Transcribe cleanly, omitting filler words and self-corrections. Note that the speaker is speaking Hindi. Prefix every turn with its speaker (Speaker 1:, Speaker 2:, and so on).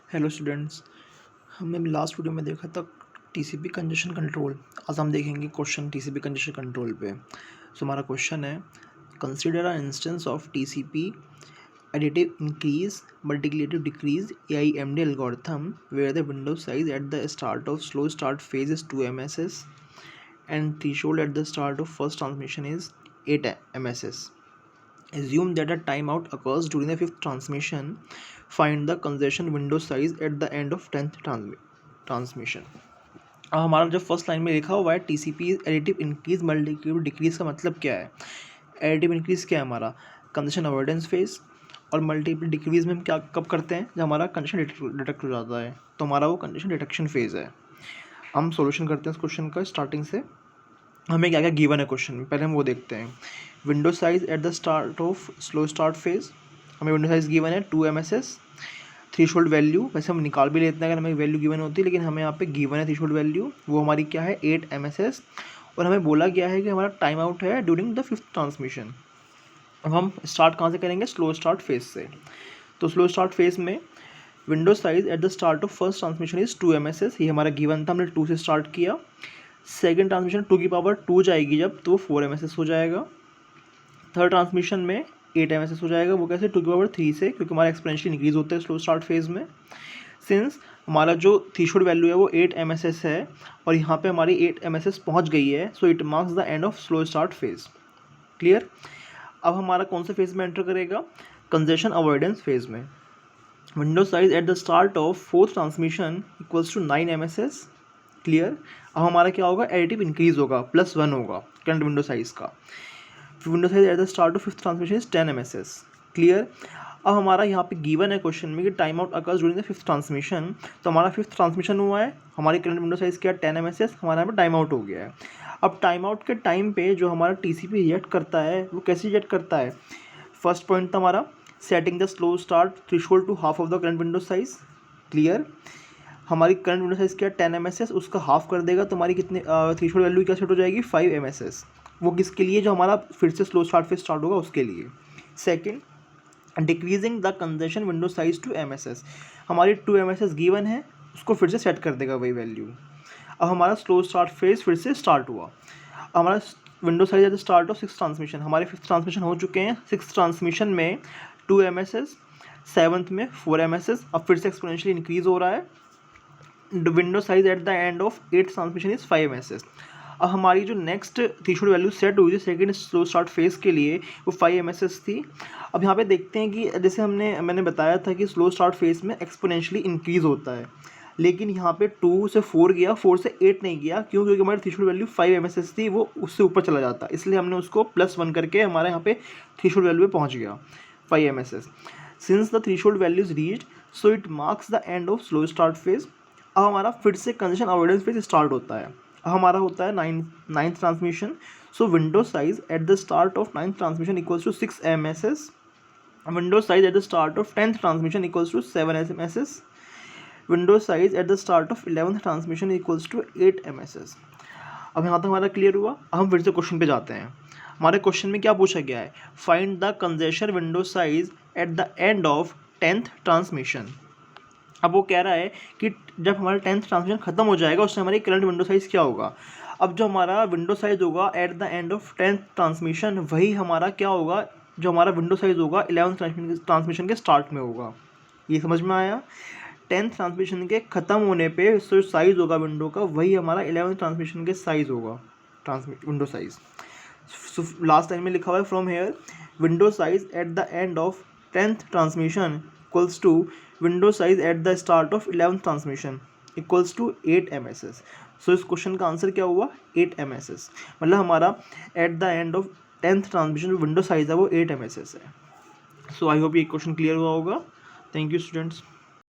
Speaker 1: हेलो स्टूडेंट्स, हमने लास्ट वीडियो में देखा था टीसीपी कंजेशन कंट्रोल। आज हम देखेंगे क्वेश्चन टीसीपी कंजेशन कंट्रोल पे। सो हमारा क्वेश्चन है, consider a instance of TCP additive increase multiplicative decrease AIMD algorithm where the window size at the start of slow start phase is 2 MSS and threshold at the start of first transmission is 8 MSS. Assume that a timeout occurs during the fifth transmission. Find the congestion window size at the end of 10th transmission. अब हमारा जो फर्स्ट लाइन में लिखा हुआ है TCP additive increase multiplicative decrease का मतलब क्या है? एडिटिव इंक्रीज क्या है हमारा? Congestion avoidance phase. और मल्टीपल डिक्रीज में हम क्या कब करते हैं? जब हमारा कंजेशन डिटेक्ट हो जाता है, तो हमारा वो कंजेशन डिटेक्शन फेज है। हम सॉल्यूशन करते हैं इस क्वेश्चन का स्टार्टिंग से। हमें क्या क्या गिवन है क्वेश्चन में, पहले हम वो देखते हैं। Window size at the start of slow start phase, हमें विंडो साइज गिवन है 2 MSS। थ्रेशोल्ड वैल्यू वैसे हम निकाल भी लेते हैं अगर हमें वैल्यू गिवन होती है, लेकिन हमें यहाँ पे गिवन है थ्रेशोल्ड वैल्यू, वो हमारी क्या है 8 MSS। और हमें बोला गया है कि हमारा टाइम आउट है ड्यूरिंग द फिफ्थ ट्रांसमिशन। अब हम स्टार्ट कहाँ से करेंगे? स्लो स्टार्ट फेज से। तो स्लो स्टार्ट फेज में window size at the start of first transmission is 2 MSS, ये हमारा गिवन था, हमने 2 से स्टार्ट किया। सेकेंड ट्रांसमिशन 2 की पावर 2 जाएगी जब, तो वो 4 MSS हो जाएगा। थर्ड ट्रांसमिशन में 8 MSS हो जाएगा, वो कैसे? 2 की पावर 3 से, क्योंकि हमारा एक्सपोनेंशियल इंक्रीज होता है स्लो स्टार्ट फेज में। सिंस हमारा जो थ्रेशोल्ड वैल्यू है वो 8 MSS है और यहाँ पे हमारी 8 MSS पहुँच गई है, so it marks the end of slow start phase. Clear? अब हमारा कौन से फेज में एंटर करेगा? कंजेशन अवॉइडेंस फेज में। Window size at the start of fourth transmission equals to 9 MSS। Clear? अब हमारा क्या होगा? एडिटिव इंक्रीज होगा, +1 होगा करंट विंडो साइज का। Window size at the start of fifth transmission is 10 MSS। Clear? अब हमारा यहाँ पे गिवन है क्वेश्चन में कि time out occurs during the fifth transmission. तो हमारा फिफ्थ ट्रांसमिशन हुआ है, हमारी करंट विंडो साइज क्या है 10 MSS, हमारा यहाँ पे टाइम आउट हो गया है। अब टाइम आउट के टाइम पे जो हमारा टीसीपी रिजेक्ट करता है वो कैसे रिजेक्ट करता है? फर्स्ट पॉइंट था हमारा setting the slow start threshold to half of the current window size. Clear? हमारी करंट विंडो साइज क्या 10 MSS, उसका हाफ कर देगा तो हमारी कितने थ्रेशोल्ड वैल्यू क्या सेट हो जाएगी? 5 MSS। वो किसके लिए? जो हमारा फिर से स्लो स्टार्ट फेज स्टार्ट होगा उसके लिए। Second, decreasing the congestion window size to MSS, हमारी 2 MSS गिवन है, उसको फिर से सेट कर देगा वही वैल्यू। अब हमारा स्लो स्टार्ट फेज फिर से स्टार्ट हुआ। हमारा window size at the start of six transmission, हमारे फिफ्थ ट्रांसमिशन हो चुके हैं। सिक्स ट्रांसमिशन में 2 MSS, सेवन्थ में 4 MSS, अब फिर से एक्सपोनेंशियली इंक्रीज हो रहा है। Window size at the end of 8th transmission is 5 MSS। अब हमारी जो नेक्स्ट थ्रेशोल्ड वैल्यू सेट हुई थी सेकंड स्लो स्टार्ट फेज के लिए वो 5 MSS थी। अब यहाँ पे देखते हैं कि जैसे मैंने बताया था कि स्लो स्टार्ट फेज में एक्सपोनेंशियली इंक्रीज होता है, लेकिन यहाँ पे 2 से 4 गया, 4 से 8 नहीं गया। क्यों? क्योंकि हमारी थ्रेशोल्ड वैल्यू 5 MSS थी, वो उससे ऊपर चला जाता, इसलिए हमने उसको +1 करके हमारे यहाँ पे थ्रेशोल्ड वैल्यू पे पहुँच गया 5 MSS। Since the threshold value is reached, so it marks the end of slow start phase. अब हमारा फिर से कंजेशन अवॉइडेंस फेज स्टार्ट होता है। अब हमारा होता है ninth transmission. So window size at the start of 9th transmission equals to 6 MSS। Window size at the start of 10th transmission equals to 7 MSS। Window size at the start of 11th transmission equals to 8 MSS। अब यहाँ तक हमारा क्लियर हुआ। अब हम फिर से क्वेश्चन पे जाते हैं। हमारे क्वेश्चन में क्या पूछा गया है? Find the congestion window size at the end of 10th transmission. अब वो कह रहा है कि जब हमारा 10th ट्रांसमिशन खत्म हो जाएगा उससे हमारी करंट विंडो साइज क्या होगा। अब जो हमारा विंडो साइज होगा eight the end of 10th transmission, वही हमारा क्या होगा? जो हमारा विंडो साइज होगा 11th ट्रांसमिशन के स्टार्ट में होगा। ये समझ में आया? 10th ट्रांसमिशन के ख़त्म होने पे जो साइज़ होगा विंडो का, वही हमारा 11th ट्रांसमिशन के साइज़ होगा, window size. So last time में लिखा हुआ है from here window size at the end of 10th transmission equals to window size at the start of 11th transmission equals to 8 MSS। सो इस क्वेश्चन का आंसर क्या हुआ? 8 MSS। मतलब हमारा eight the end of 10th transmission जो विंडो साइज है वो 8 MSS है। सो आई होप ये क्वेश्चन क्लियर हुआ होगा। Thank you students.